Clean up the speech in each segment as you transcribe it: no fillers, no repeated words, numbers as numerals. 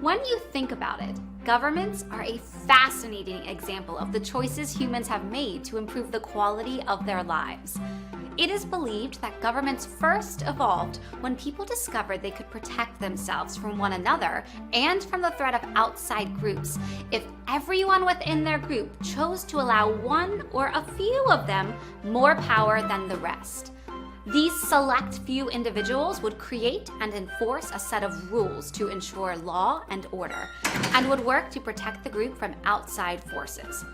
When you think about it, governments are a fascinating example of the choices humans have made to improve the quality of their lives. It is believed that governments first evolved when people discovered they could protect themselves from one another and from the threat of outside groups if everyone within their group chose to allow one or a few of them more power than the rest. These select few individuals would create and enforce a set of rules to ensure law and order, and would work to protect the group from outside forces.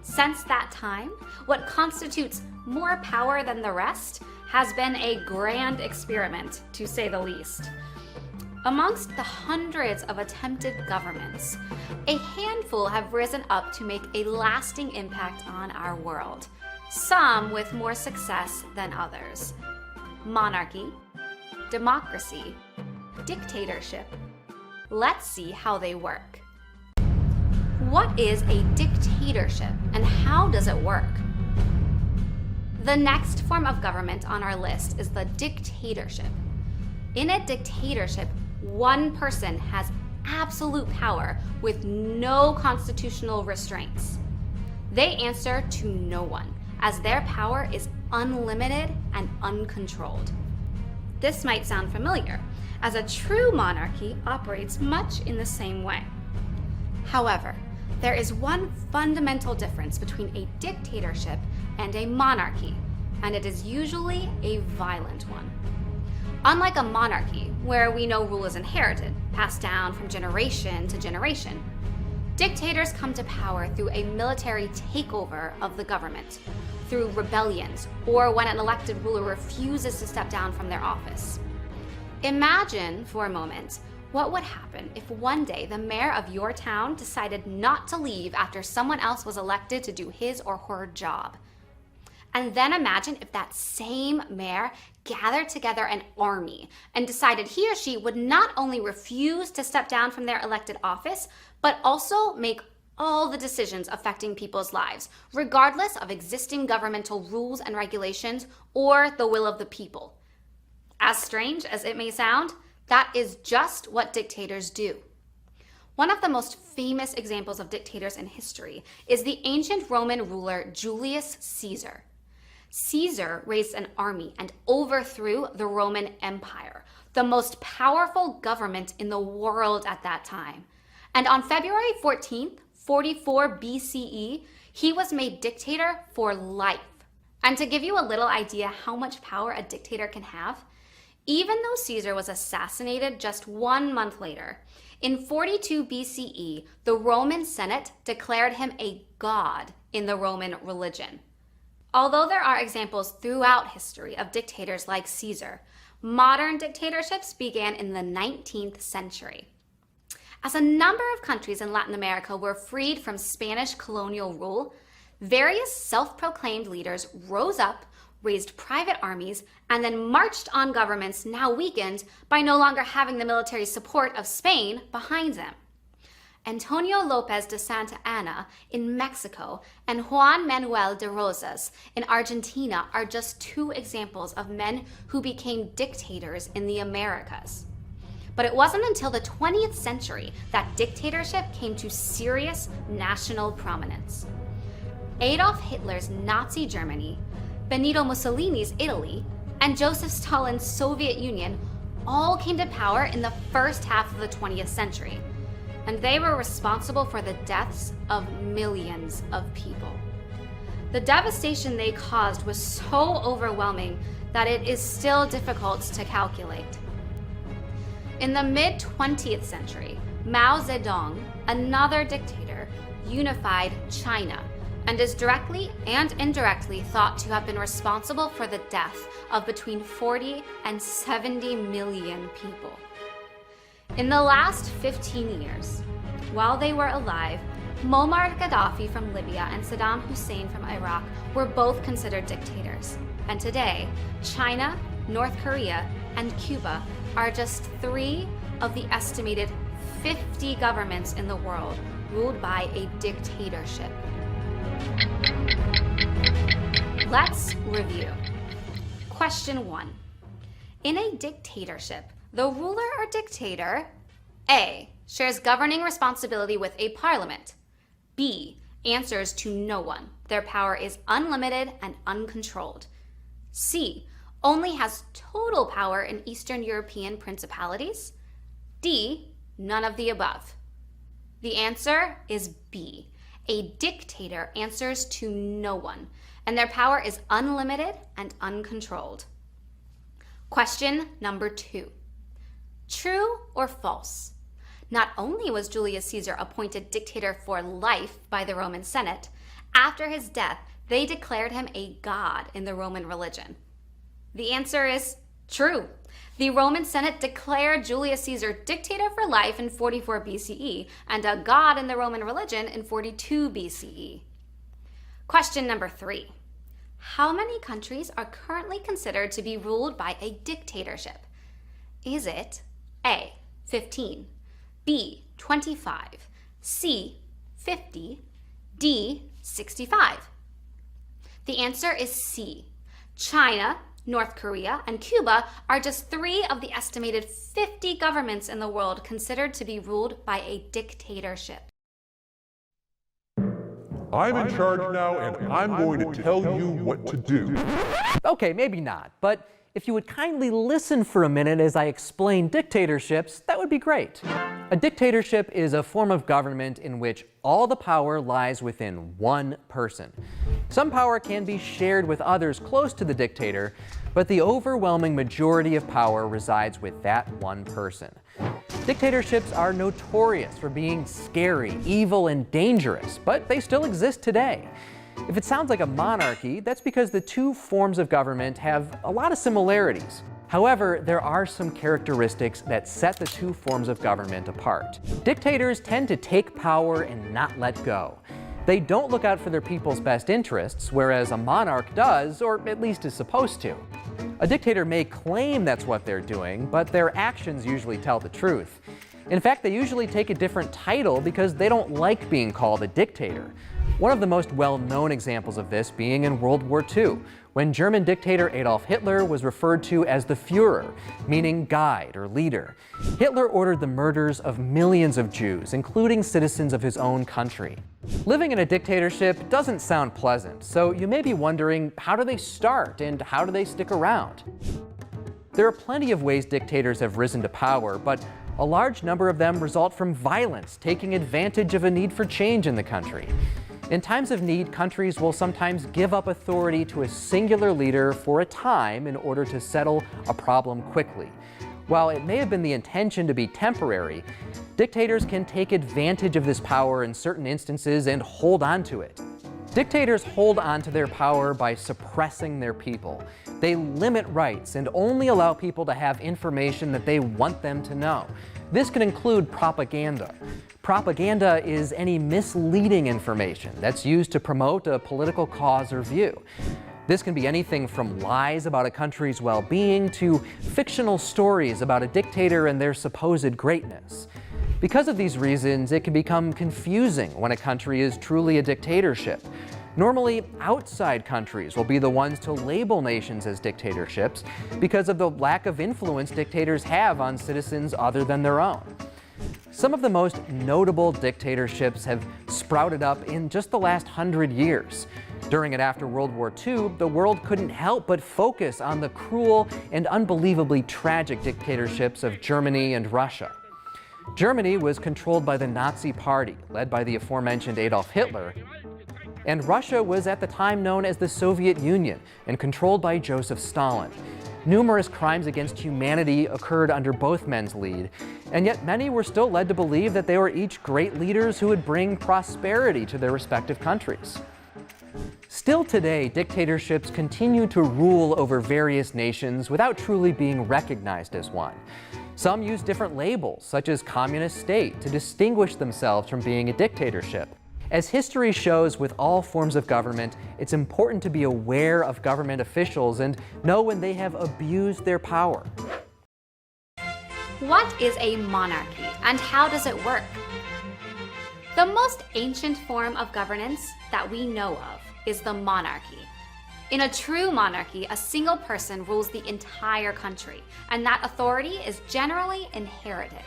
Since that time, what constitutes more power than the rest has been a grand experiment, to say the least. Amongst the hundreds of attempted governments, a handful have risen up to make a lasting impact on our world, some with more success than others. Monarchy, democracy, dictatorship. Let's see how they work. What is a dictatorship and how does it work? The next form of government on our list is the dictatorship. In a dictatorship, one person has absolute power with no constitutional restraints. They answer to no one, as their power is unlimited and uncontrolled. This might sound familiar, as a true monarchy operates much in the same way. However, there is one fundamental difference between a dictatorship and a monarchy, and it is usually a violent one. Unlike a monarchy, where we know rule is inherited, passed down from generation to generation, dictators come to power through a military takeover of the government, through rebellions, or when an elected ruler refuses to step down from their office. Imagine for a moment what would happen if one day the mayor of your town decided not to leave after someone else was elected to do his or her job. And then imagine if that same mayor gathered together an army and decided he or she would not only refuse to step down from their elected office, but also make all the decisions affecting people's lives, regardless of existing governmental rules and regulations or the will of the people. As strange as it may sound, that is just what dictators do. One of the most famous examples of dictators in history is the ancient Roman ruler Julius Caesar. Caesar raised an army and overthrew the Roman Empire, the most powerful government in the world at that time. And on February 14th, 44 BCE, he was made dictator for life. And to give you a little idea how much power a dictator can have, even though Caesar was assassinated just 1 month later, in 42 BCE, the Roman Senate declared him a god in the Roman religion. Although there are examples throughout history of dictators like Caesar, modern dictatorships began in the 19th century. As a number of countries in Latin America were freed from Spanish colonial rule, various self-proclaimed leaders rose up, raised private armies, and then marched on governments now weakened by no longer having the military support of Spain behind them. Antonio López de Santa Anna in Mexico and Juan Manuel de Rosas in Argentina are just two examples of men who became dictators in the Americas. But it wasn't until the 20th century that dictatorship came to serious national prominence. Adolf Hitler's Nazi Germany, Benito Mussolini's Italy, and Joseph Stalin's Soviet Union all came to power in the first half of the 20th century, and they were responsible for the deaths of millions of people. The devastation they caused was so overwhelming that it is still difficult to calculate. In the mid-20th century, Mao Zedong, another dictator, unified China and is directly and indirectly thought to have been responsible for the death of between 40 and 70 million people. In the last 15 years, while they were alive, Muammar Gaddafi from Libya and Saddam Hussein from Iraq were both considered dictators. And today, China, North Korea, and Cuba are just 3 of the estimated 50 governments in the world ruled by a dictatorship. Let's review. Question 1. In a dictatorship, the ruler or dictator A. shares governing responsibility with a parliament. B, answers to no one. Their power is unlimited and uncontrolled. C, only has total power in Eastern European principalities. D, none of the above. The answer is B. A dictator answers to no one, and their power is unlimited and uncontrolled. Question number 2. True or false? Not only was Julius Caesar appointed dictator for life by the Roman Senate, after his death, they declared him a god in the Roman religion. The answer is true. The Roman Senate declared Julius Caesar dictator for life in 44 BCE and a god in the Roman religion in 42 BCE. Question number 3. How many countries are currently considered to be ruled by a dictatorship? Is it A, 15, B, 25, C, 50, D, 65? The answer is C. China, North Korea, and Cuba are just 3 of the estimated 50 governments in the world considered to be ruled by a dictatorship. I'm in charge now, and I'm going to tell you what to do. Okay, maybe not, but if you would kindly listen for a minute as I explain dictatorships, that would be great. A dictatorship is a form of government in which all the power lies within one person. Some power can be shared with others close to the dictator, but the overwhelming majority of power resides with that one person. Dictatorships are notorious for being scary, evil, and dangerous, but they still exist today. If it sounds like a monarchy, that's because the two forms of government have a lot of similarities. However, there are some characteristics that set the two forms of government apart. Dictators tend to take power and not let go. They don't look out for their people's best interests, whereas a monarch does, or at least is supposed to. A dictator may claim that's what they're doing, but their actions usually tell the truth. In fact, they usually take a different title because they don't like being called a dictator. One of the most well-known examples of this being in World War II, when German dictator Adolf Hitler was referred to as the Führer, meaning guide or leader. Hitler ordered the murders of millions of Jews, including citizens of his own country. Living in a dictatorship doesn't sound pleasant, so you may be wondering, how do they start and how do they stick around? There are plenty of ways dictators have risen to power, but a large number of them result from violence, taking advantage of a need for change in the country. In times of need, countries will sometimes give up authority to a singular leader for a time in order to settle a problem quickly. While it may have been the intention to be temporary, dictators can take advantage of this power in certain instances and hold on to it. Dictators hold on to their power by suppressing their people. They limit rights and only allow people to have information that they want them to know. This can include propaganda. Propaganda is any misleading information that's used to promote a political cause or view. This can be anything from lies about a country's well-being to fictional stories about a dictator and their supposed greatness. Because of these reasons, it can become confusing when a country is truly a dictatorship. Normally, outside countries will be the ones to label nations as dictatorships because of the lack of influence dictators have on citizens other than their own. Some of the most notable dictatorships have sprouted up in just the last 100 years. During and after World War II, the world couldn't help but focus on the cruel and unbelievably tragic dictatorships of Germany and Russia. Germany was controlled by the Nazi Party, led by the aforementioned Adolf Hitler, and Russia was at the time known as the Soviet Union and controlled by Joseph Stalin. Numerous crimes against humanity occurred under both men's lead, and yet many were still led to believe that they were each great leaders who would bring prosperity to their respective countries. Still today, dictatorships continue to rule over various nations without truly being recognized as one. Some use different labels, such as communist state, to distinguish themselves from being a dictatorship. As history shows with all forms of government, it's important to be aware of government officials and know when they have abused their power. What is a monarchy and how does it work? The most ancient form of governance that we know of is the monarchy. In a true monarchy, a single person rules the entire country, and that authority is generally inherited.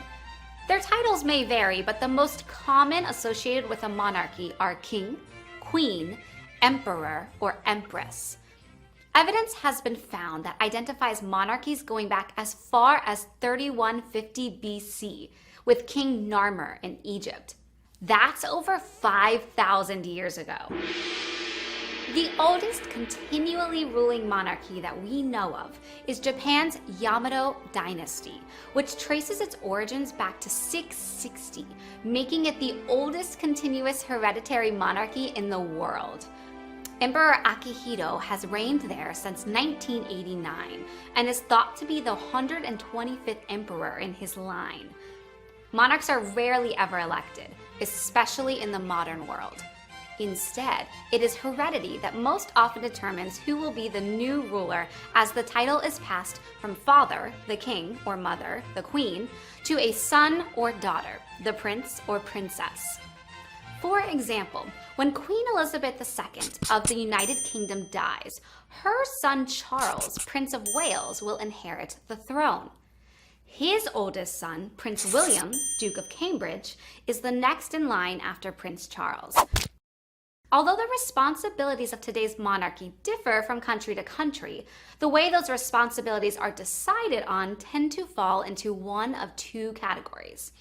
Their titles may vary, but the most common associated with a monarchy are king, queen, emperor, or empress. Evidence has been found that identifies monarchies going back as far as 3150 BC with King Narmer in Egypt. That's over 5,000 years ago. The oldest continually ruling monarchy that we know of is Japan's Yamato dynasty, which traces its origins back to 660, making it the oldest continuous hereditary monarchy in the world. Emperor Akihito has reigned there since 1989 and is thought to be the 125th emperor in his line. Monarchs are rarely ever elected, especially in the modern world. Instead, it is heredity that most often determines who will be the new ruler, as the title is passed from father, the king or mother, the queen, to a son or daughter, the prince or princess. For example, when Queen Elizabeth II of the United Kingdom dies, her son Charles, Prince of Wales, will inherit the throne. His oldest son, Prince William, Duke of Cambridge, is the next in line after Prince Charles. Although the responsibilities of today's monarchy differ from country to country, the way those responsibilities are decided on tend to fall into one of two categories: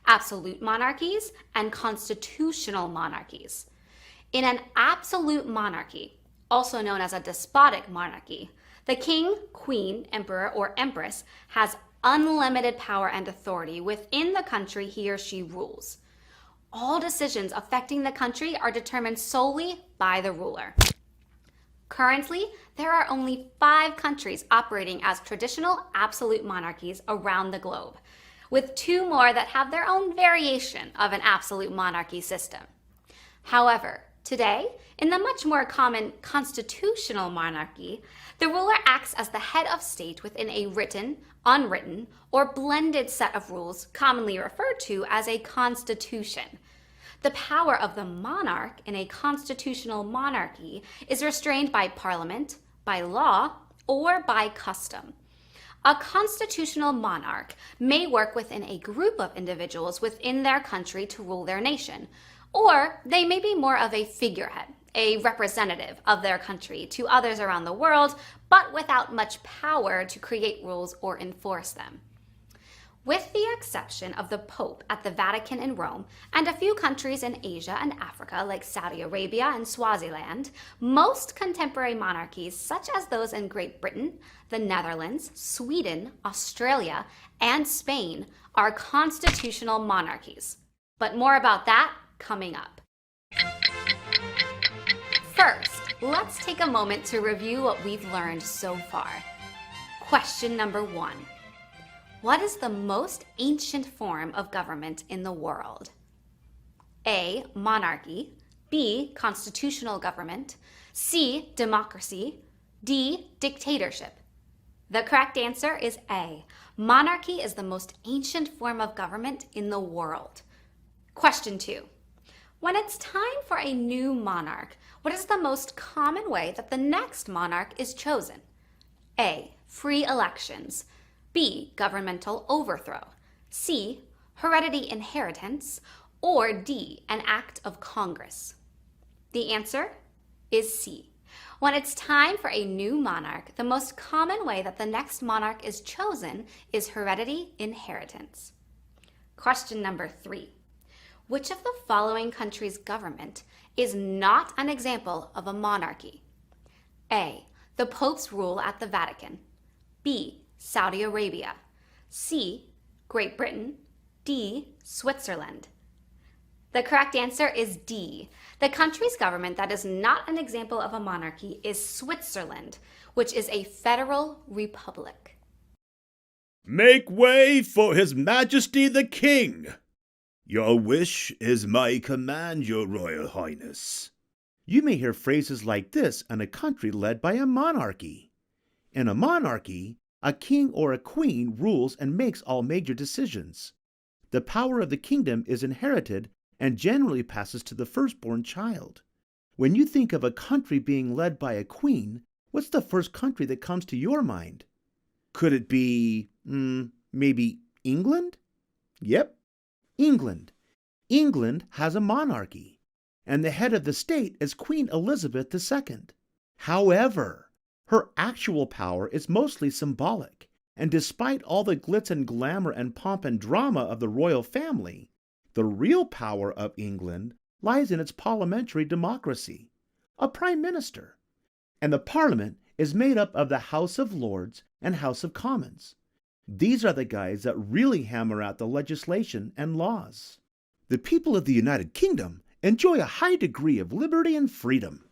absolute monarchies and constitutional monarchies. In an absolute monarchy, also known as a despotic monarchy, the king, queen, emperor, or empress has unlimited power and authority within the country he or she rules. All decisions affecting the country are determined solely by the ruler. Currently, there are only 5 countries operating as traditional absolute monarchies around the globe, with 2 more that have their own variation of an absolute monarchy system. However, today, in the much more common constitutional monarchy, the ruler acts as the head of state within a written, unwritten, or blended set of rules commonly referred to as a constitution. The power of the monarch in a constitutional monarchy is restrained by parliament, by law, or by custom. A constitutional monarch may work within a group of individuals within their country to rule their nation, or they may be more of a figurehead, a representative of their country to others around the world, but without much power to create rules or enforce them. With the exception of the Pope at the Vatican in Rome and a few countries in Asia and Africa like Saudi Arabia and Swaziland, most contemporary monarchies, such as those in Great Britain, the Netherlands, Sweden, Australia, and Spain, are constitutional monarchies. But more about that coming up. First, let's take a moment to review what we've learned so far. Question number 1. What is the most ancient form of government in the world? A. Monarchy. B. Constitutional government. C. Democracy. D. Dictatorship. The correct answer is A. Monarchy is the most ancient form of government in the world. Question 2. When it's time for a new monarch, what is the most common way that the next monarch is chosen? A. Free elections. B. Governmental overthrow. C. Hereditary inheritance. Or D. An act of Congress. The answer is C. When it's time for a new monarch, the most common way that the next monarch is chosen is hereditary inheritance. Question number 3. Which of the following countries' government is not an example of a monarchy? A. The Pope's rule at the Vatican. B. Saudi Arabia. C. Great Britain. D. Switzerland. The correct answer is D. The country's government that is not an example of a monarchy is Switzerland, which is a federal republic. Make way for His Majesty the King. Your wish is my command, Your Royal Highness. You may hear phrases like this in a country led by a monarchy. In a monarchy, a king or a queen rules and makes all major decisions. The power of the kingdom is inherited and generally passes to the firstborn child. When you think of a country being led by a queen, what's the first country that comes to your mind? Could it be, maybe England? Yep, England. England has a monarchy, and the head of the state is Queen Elizabeth II. However, her actual power is mostly symbolic, and despite all the glitz and glamour and pomp and drama of the royal family, the real power of England lies in its parliamentary democracy, a prime minister. And the parliament is made up of the House of Lords and House of Commons. These are the guys that really hammer out the legislation and laws. The people of the United Kingdom enjoy a high degree of liberty and freedom.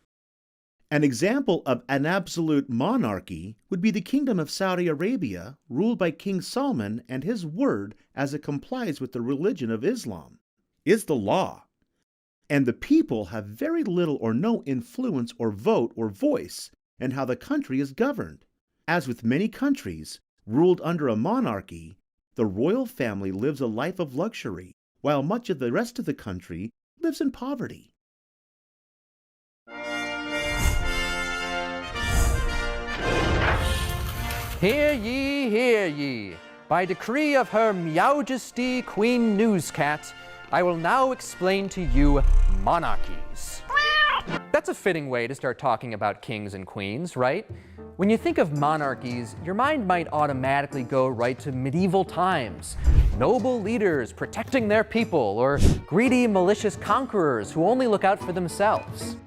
An example of an absolute monarchy would be the Kingdom of Saudi Arabia, ruled by King Salman, and his word, as it complies with the religion of Islam, is the law. And the people have very little or no influence or vote or voice in how the country is governed. As with many countries ruled under a monarchy, the royal family lives a life of luxury, while much of the rest of the country lives in poverty. Hear ye, hear ye. By decree of Her Majesty Queen Newscat, I will now explain to you monarchies. That's a fitting way to start talking about kings and queens, right? When you think of monarchies, your mind might automatically go right to medieval times. Noble leaders protecting their people, or greedy, malicious conquerors who only look out for themselves.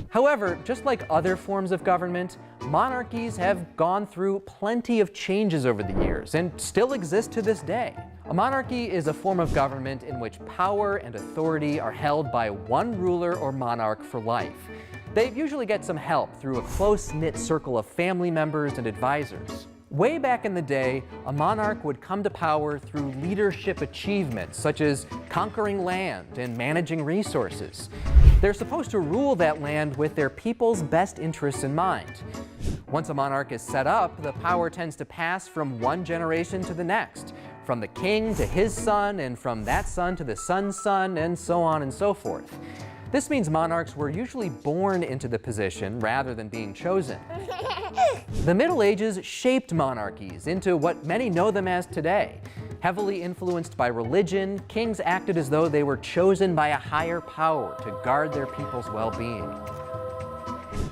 However, just like other forms of government, monarchies have gone through plenty of changes over the years and still exist to this day. A monarchy is a form of government in which power and authority are held by one ruler or monarch for life. They usually get some help through a close-knit circle of family members and advisors. Way back in the day, a monarch would come to power through leadership achievements such as conquering land and managing resources. They're supposed to rule that land with their people's best interests in mind. Once a monarch is set up, the power tends to pass from one generation to the next, from the king to his son, and from that son to the son's son, and so on and so forth. This means monarchs were usually born into the position rather than being chosen. The Middle Ages shaped monarchies into what many know them as today. Heavily influenced by religion, kings acted as though they were chosen by a higher power to guard their people's well-being.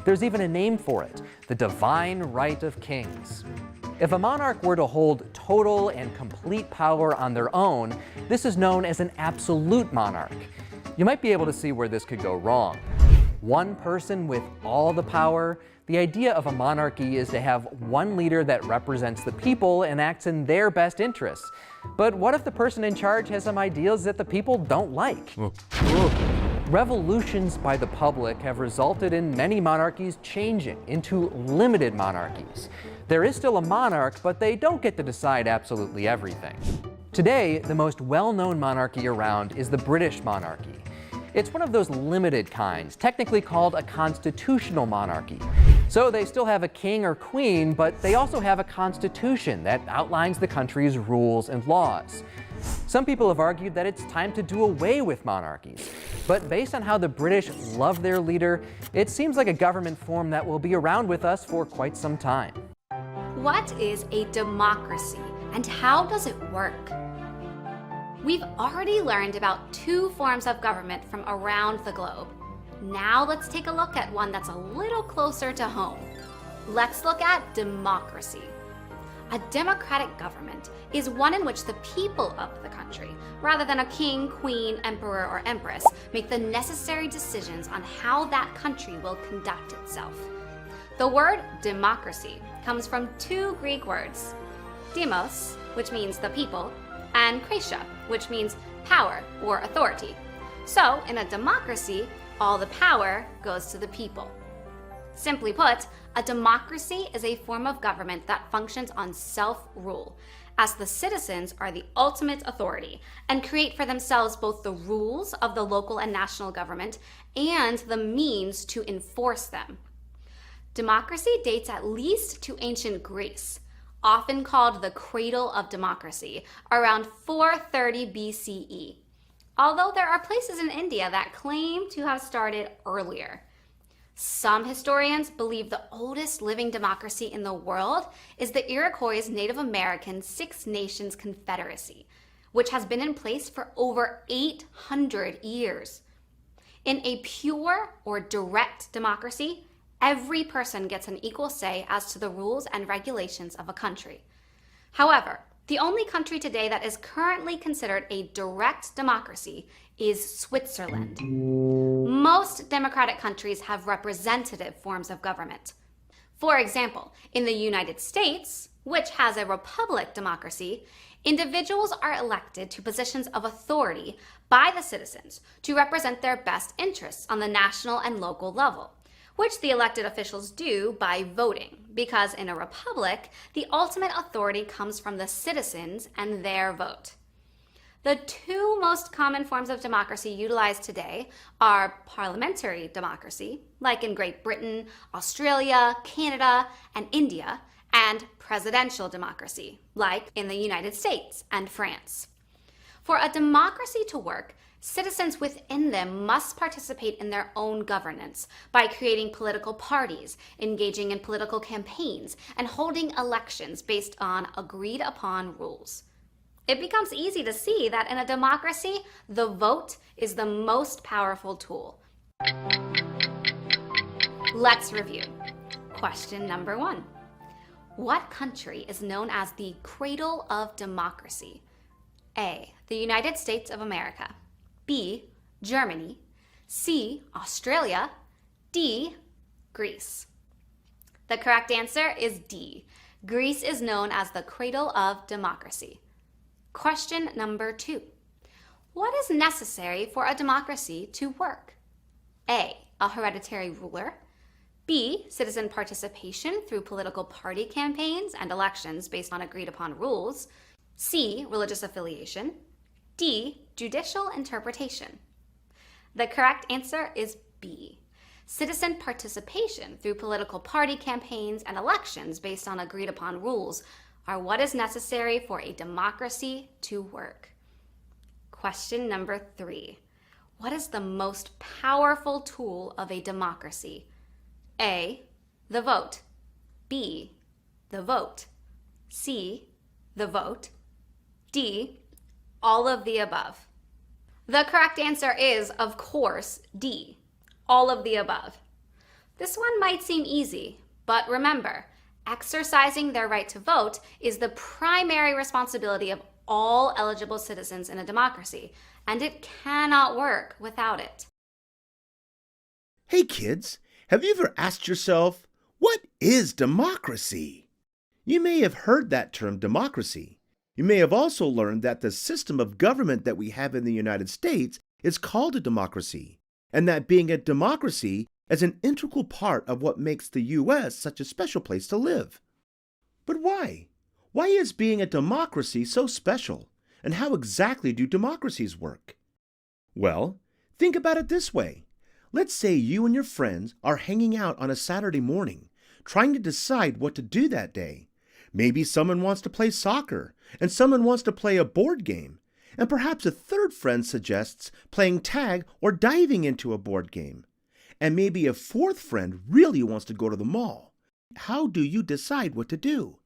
There's even a name for it, the divine right of kings. If a monarch were to hold total and complete power on their own, this is known as an absolute monarch. You might be able to see where this could go wrong. One person with all the power. The idea of a monarchy is to have one leader that represents the people and acts in their best interests. But what if the person in charge has some ideas that the people don't like? Revolutions by the public have resulted in many monarchies changing into limited monarchies. There is still a monarch, but they don't get to decide absolutely everything. Today, the most well-known monarchy around is the British monarchy. It's one of those limited kinds, technically called a constitutional monarchy. So they still have a king or queen, but they also have a constitution that outlines the country's rules and laws. Some people have argued that it's time to do away with monarchies. But based on how the British love their leader, it seems like a government form that will be around with us for quite some time. What is a democracy, and how does it work? We've already learned about two forms of government from around the globe. Now let's take a look at one that's a little closer to home. Let's look at democracy. A democratic government is one in which the people of the country, rather than a king, queen, emperor, or empress, make the necessary decisions on how that country will conduct itself. The word democracy comes from two Greek words, demos, which means the people, and kratia, which means power or authority. So, in a democracy, all the power goes to the people. Simply put, a democracy is a form of government that functions on self-rule, as the citizens are the ultimate authority and create for themselves both the rules of the local and national government and the means to enforce them. Democracy dates at least to ancient Greece, often called the cradle of democracy, around 430 BCE, although there are places in India that claim to have started earlier. Some historians believe the oldest living democracy in the world is the Iroquois Native American Six Nations Confederacy, which has been in place for over 800 years. In a pure or direct democracy, every person gets an equal say as to the rules and regulations of a country. However, the only country today that is currently considered a direct democracy is Switzerland. Most democratic countries have representative forms of government. For example, in the United States, which has a republic democracy, individuals are elected to positions of authority by the citizens to represent their best interests on the national and local level, which the elected officials do by voting, because in a republic, the ultimate authority comes from the citizens and their vote. The two most common forms of democracy utilized today are parliamentary democracy, like in Great Britain, Australia, Canada, and India, and presidential democracy, like in the United States and France. For a democracy to work, citizens within them must participate in their own governance by creating political parties, engaging in political campaigns, and holding elections based on agreed upon rules. It becomes easy to see that in a democracy, the vote is the most powerful tool. Let's review. Question number 1. What country is known as the cradle of democracy? A, the United States of America. B, Germany. C, Australia. D, Greece. The correct answer is D. Greece is known as the cradle of democracy. Question number 2. What is necessary for a democracy to work? A, a hereditary ruler. B, citizen participation through political party campaigns and elections based on agreed upon rules. C, religious affiliation. D, judicial interpretation. The correct answer is B. Citizen participation through political party campaigns and elections based on agreed upon rules are what is necessary for a democracy to work. Question number 3. What is the most powerful tool of a democracy? A, the vote. B, the vote. C, the vote. D, all of the above. The correct answer is, of course, D, all of the above. This one might seem easy, but remember, exercising their right to vote is the primary responsibility of all eligible citizens in a democracy, and it cannot work without it. Hey kids, have you ever asked yourself, what is democracy? You may have heard that term democracy. You may have also learned that the system of government that we have in the United States is called a democracy, and that being a democracy is an integral part of what makes the U.S. such a special place to live. But why? Why is being a democracy so special? And how exactly do democracies work? Well, think about it this way. Let's say you and your friends are hanging out on a Saturday morning, trying to decide what to do that day. Maybe someone wants to play soccer, and someone wants to play a board game, and perhaps a third friend suggests playing tag or diving into a board game. And maybe a fourth friend really wants to go to the mall. How do you decide what to do?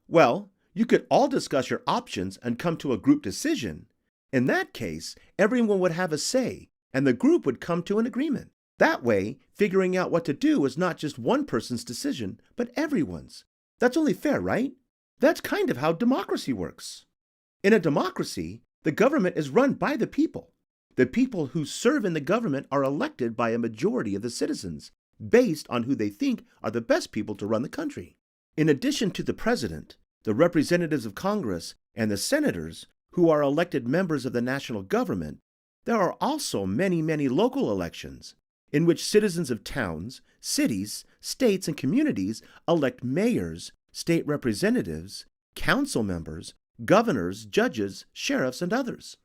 Well, you could all discuss your options and come to a group decision. In that case, everyone would have a say, and the group would come to an agreement. That way, figuring out what to do is not just one person's decision, but everyone's. That's only fair, right? That's kind of how democracy works. In a democracy, the government is run by the people. The people who serve in the government are elected by a majority of the citizens, based on who they think are the best people to run the country. In addition to the president, the representatives of Congress, and the senators, who are elected members of the national government, there are also many, many local elections, in which citizens of towns, cities, states, and communities elect mayors, state representatives, council members, governors, judges, sheriffs, and others.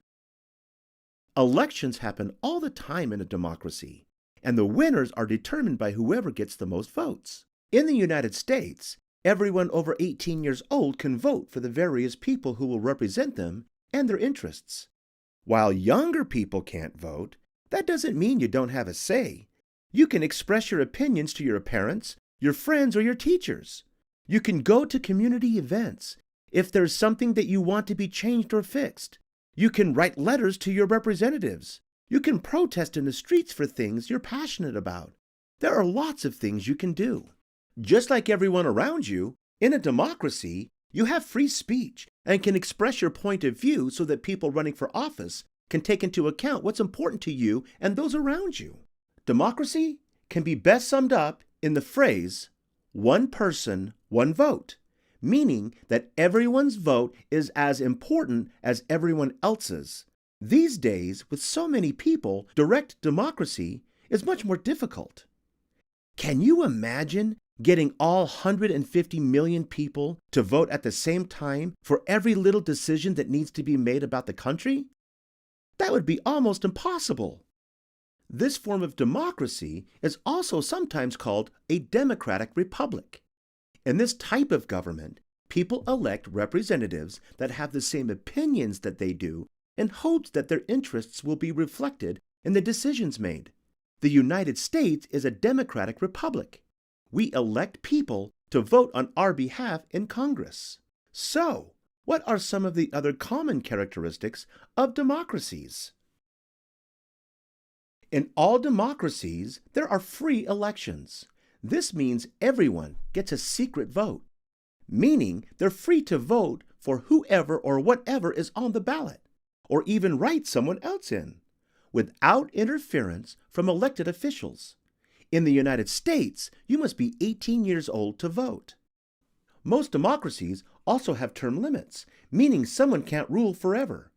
Elections happen all the time in a democracy, and the winners are determined by whoever gets the most votes. In the United States, everyone over 18 years old can vote for the various people who will represent them and their interests. While younger people can't vote, that doesn't mean you don't have a say. You can express your opinions to your parents, your friends, or your teachers. You can go to community events if there's something that you want to be changed or fixed. You can write letters to your representatives. You can protest in the streets for things you're passionate about. There are lots of things you can do. Just like everyone around you, in a democracy, you have free speech and can express your point of view so that people running for office can take into account what's important to you and those around you. Democracy can be best summed up in the phrase, one person, one vote, meaning that everyone's vote is as important as everyone else's. These days, with so many people, direct democracy is much more difficult. Can you imagine getting all 150 million people to vote at the same time for every little decision that needs to be made about the country? That would be almost impossible. This form of democracy is also sometimes called a democratic republic. In this type of government, people elect representatives that have the same opinions that they do in hopes that their interests will be reflected in the decisions made. The United States is a democratic republic. We elect people to vote on our behalf in Congress. So, what are some of the other common characteristics of democracies? In all democracies, there are free elections. This means everyone gets a secret vote, meaning they're free to vote for whoever or whatever is on the ballot, or even write someone else in, without interference from elected officials. In the United States, you must be 18 years old to vote. Most democracies also have term limits, meaning someone can't rule forever.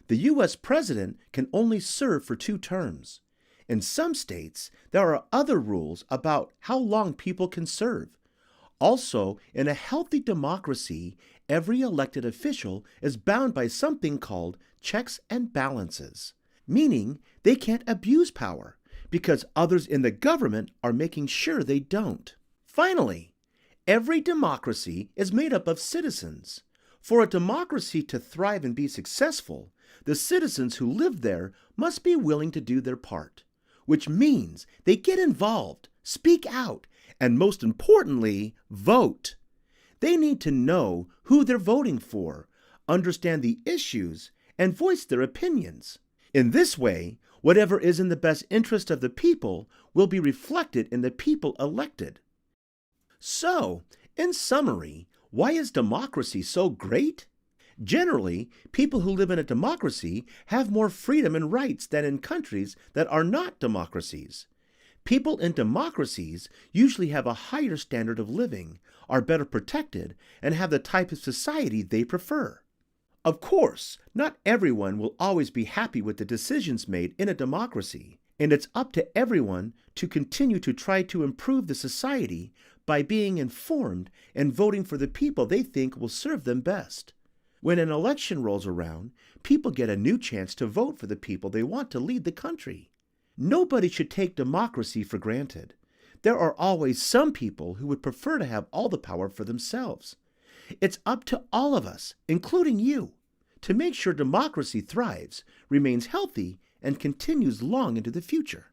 The U.S. president can only serve for 2 terms. In some states, there are other rules about how long people can serve. Also, in a healthy democracy, every elected official is bound by something called checks and balances, meaning they can't abuse power because others in the government are making sure they don't. Finally, every democracy is made up of citizens. For a democracy to thrive and be successful, the citizens who live there must be willing to do their part, which means they get involved, speak out, and most importantly, vote. They need to know who they're voting for, understand the issues, and voice their opinions. In this way, whatever is in the best interest of the people will be reflected in the people elected. So, in summary, why is democracy so great? Generally, people who live in a democracy have more freedom and rights than in countries that are not democracies. People in democracies usually have a higher standard of living, are better protected, and have the type of society they prefer. Of course, not everyone will always be happy with the decisions made in a democracy, and it's up to everyone to continue to try to improve the society by being informed and voting for the people they think will serve them best. When an election rolls around, people get a new chance to vote for the people they want to lead the country. Nobody should take democracy for granted. There are always some people who would prefer to have all the power for themselves. It's up to all of us, including you, to make sure democracy thrives, remains healthy, and continues long into the future.